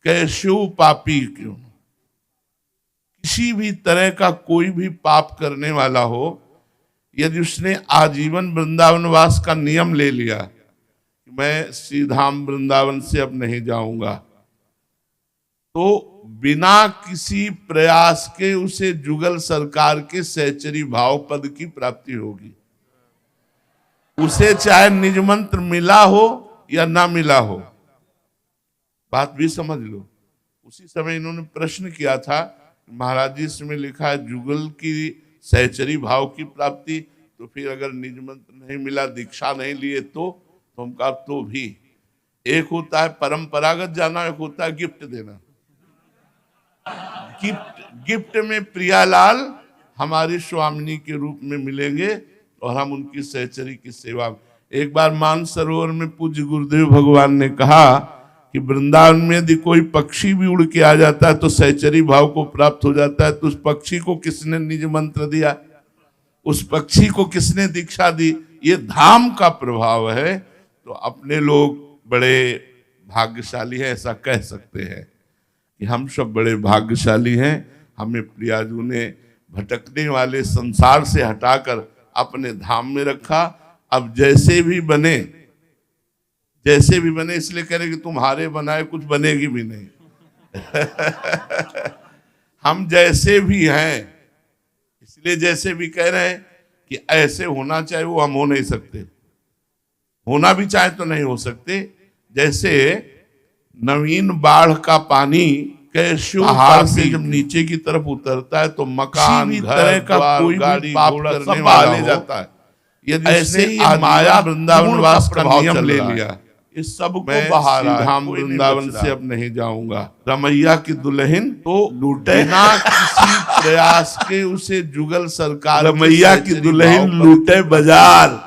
कैस्यु पापी क्यों। किसी भी तरह का कोई भी पाप करने वाला हो, यदि उसने आजीवन वृंदावन वास का नियम ले लिया कि मैं श्री धाम वृंदावन से अब नहीं जाऊंगा, तो बिना किसी प्रयास के उसे जुगल सरकार के सहचरी भाव पद की प्राप्ति होगी। उसे चाहे निज मंत्र मिला हो या ना मिला हो, बात भी समझ लो। उसी समय इन्होंने प्रश्न किया था, महाराज जी इसमें लिखा है जुगल की सहचरी भाव की प्राप्ति, तो फिर अगर निज मंत्र नहीं मिला, दीक्षा नहीं लिए तो हम कहा तो भी एक होता है परंपरागत जाना, एक होता है गिफ्ट देना। गिफ्ट में प्रियालाल हमारी स्वामिनी के रूप में मिलेंगे और हम उनकी सहचरी की सेवा। एक बार मानसरोवर में पूज्य गुरुदेव भगवान ने कहा कि वृंदावन में यदि कोई पक्षी भी उड़ के आ जाता है तो सहचरी भाव को प्राप्त हो जाता है। तो उस पक्षी को किसने निज मंत्र दिया, उस पक्षी को किसने दीक्षा दी? ये धाम का प्रभाव है। तो अपने लोग बड़े भाग्यशाली हैं, ऐसा कह सकते हैं कि हम सब बड़े भाग्यशाली हैं। हमें प्रियाजू ने भटकने वाले संसार से हटाकर अपने धाम में रखा। अब जैसे भी बने इसलिए कह रहे कि तुम्हारे बनाए कुछ बनेगी भी नहीं। हम जैसे भी हैं इसलिए जैसे भी कह रहे हैं कि ऐसे होना चाहिए, वो हम हो नहीं सकते। होना भी चाहे तो नहीं हो सकते। जैसे नवीन बाढ़ का पानी कैस्यु पहाड़ से जब नीचे की तरफ उतरता है तो मकान, घर, का कोई गाड़ी, पाप करने वाला ले जाता है। यदि ऐसे ही माया वृंदावन वास का नियम ले लिया, इस सब को बाहर धाम वृंदावन से अब नहीं जाऊंगा, रमैया की दुल्हन तो लूटे ना किसी प्रयास के उसे जुगल सरकार। रमैया की दुल्हन लूटे बाजार,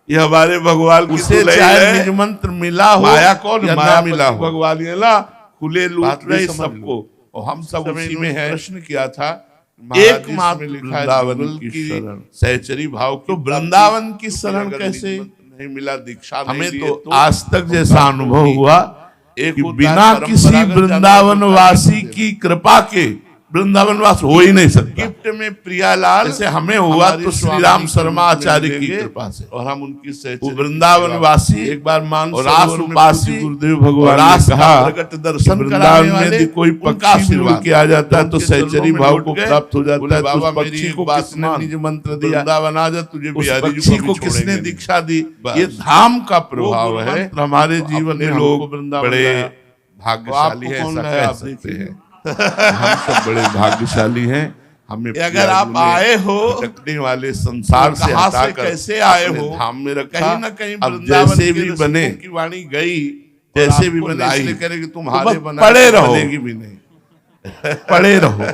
ये हमारे भगवान की चाहे निज मंत्र मिला हो, माया कौन माया मिला हो, भगवान ला खुले लूट रहे सबको। और हम सब उसी में है। प्रश्न किया था एकमात्र वृंदावन की शरण, सहचरी भाव। तो वृंदावन की शरण कैसे नहीं मिला, दीक्षा हमें तो आज तक जैसा अनुभव हुआ एक बिना किसी वृंदावन वासी की कृपा के वृंदावन वास हो ही नहीं सकता। गिफ्ट में प्रियालाल जैसे हमें हुआ तो श्री राम शर्मा आचार्य की कृपा से, और हम उनकी सहचरी वृंदावन वासी। एक बार मानसरोवर गुरुदेव भगवान ने कहा प्रकट दर्शन कराने वाले कोई पक्षी उड़ के आ जाता है तो सहचरी भाव को प्राप्त हो जाता है। बाबा पक्षी को किसने निज मंत्र दिया, वृंदावन आ जा तुझे बिहारी जी को किसने दीक्षा दी। ये धाम का प्रभाव है। हमारे जीवन में लोग बड़े भाग्यशाली है, ऐसा कह सकते हैं। हम सब बड़े भाग्यशाली हैं। हमें अगर आप आए हो भटकने वाले संसार से हटाकर कैसे आए हो धाम में रखा, कहीं ना कहीं अब जैसे भी बने की वाणी गई, जैसे भी बने इसलिए कह रहे कि तुम्हारे पड़े रहो भी नहीं पड़े रहो।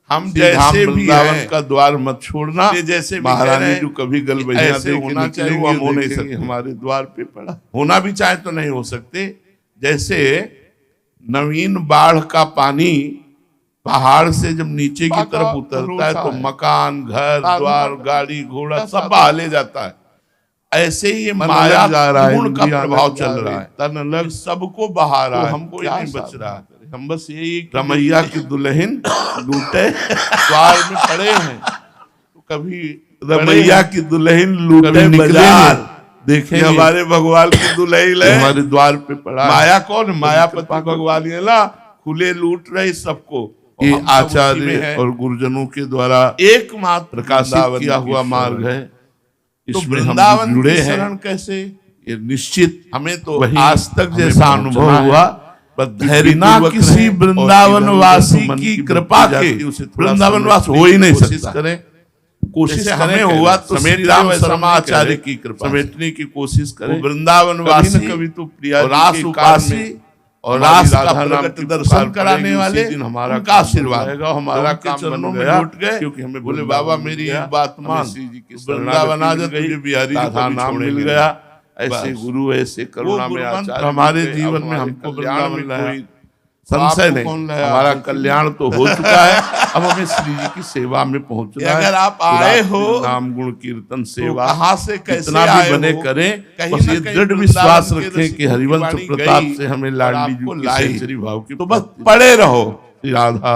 हम जैसे भी वृंदावन का द्वार मत छोड़ना। जैसे महारानी जो कभी गलबैया से होना चाहिए वो हम हो नहीं सकते, हमारे द्वार पे पड़ा। होना भी चाहे तो नहीं हो सकते। जैसे नवीन बाढ़ का पानी पहाड़ से जब नीचे की तरफ उतरता है तो मकान, घर, द्वार, गाड़ी, घोड़ा सब बहा ले जाता है। ऐसे ही ये माया गुण का प्रभाव चल रहा है। तन अलग सबको बहा रहा है, हमको नहीं बच रहा है। हम बस यही रमैया की दुल्हन लूटे द्वार में पड़े हैं। तो कभी रमैया की दुल्हन लूटे बाजार, देखिए हमारे भगवान की दुल्हन हमारे द्वार पे पड़ा। माया कौन, मायापति भगवान ला खुले लूट रहे सबको। ये आचार्य और गुरुजनों के द्वारा एकमात्र प्रकाशित किया हुआ मार्ग है। तो वृंदावन जुड़े हैं कैसे, ये निश्चित हमें तो आज तक जैसा अनुभव हुआ बिना किसी वृंदावन वासी की कृपा के वृंदावन वास हो ही नहीं सकता। कोशिश हमें हुआ तो श्री राम शर्मा आचार्य की कृपा समेटने की कोशिश करें। वृंदावन वासी कभी तो प्रिया रास उपासी और रास का प्रकट दर्शन कराने वाले हमारा का आशीर्वाद है। हमारा काम बन गया क्योंकि हमें बोले बाबा मेरी एक बात मान, वृंदावन आ जा तुझे बिहारी जी का नाम मिल गया। ऐसे गुरु ऐसे करुणा में आचार्य हमारे जीवन में हमको वृंदावन कोई संशय आपको नहीं, कौन लाया? हमारा कल्याण तो हो चुका है। अब हमें श्री जी की सेवा में पहुंचना है। अगर आप आए हो नाम गुण कीर्तन तो सेवा कहाँ से कैसे जितना भी आए बने हो? करें, कहीं बस ना ये कहीं दृढ़ वृंदावन विश्वास के रखें ऋषि कि हरिवंश वाणी प्रताप गई से हमें और लाडली आपको जी की लाई। सेंचुरी भाव की तो बस प्राप्ति। पड़े रहो। श्री राधा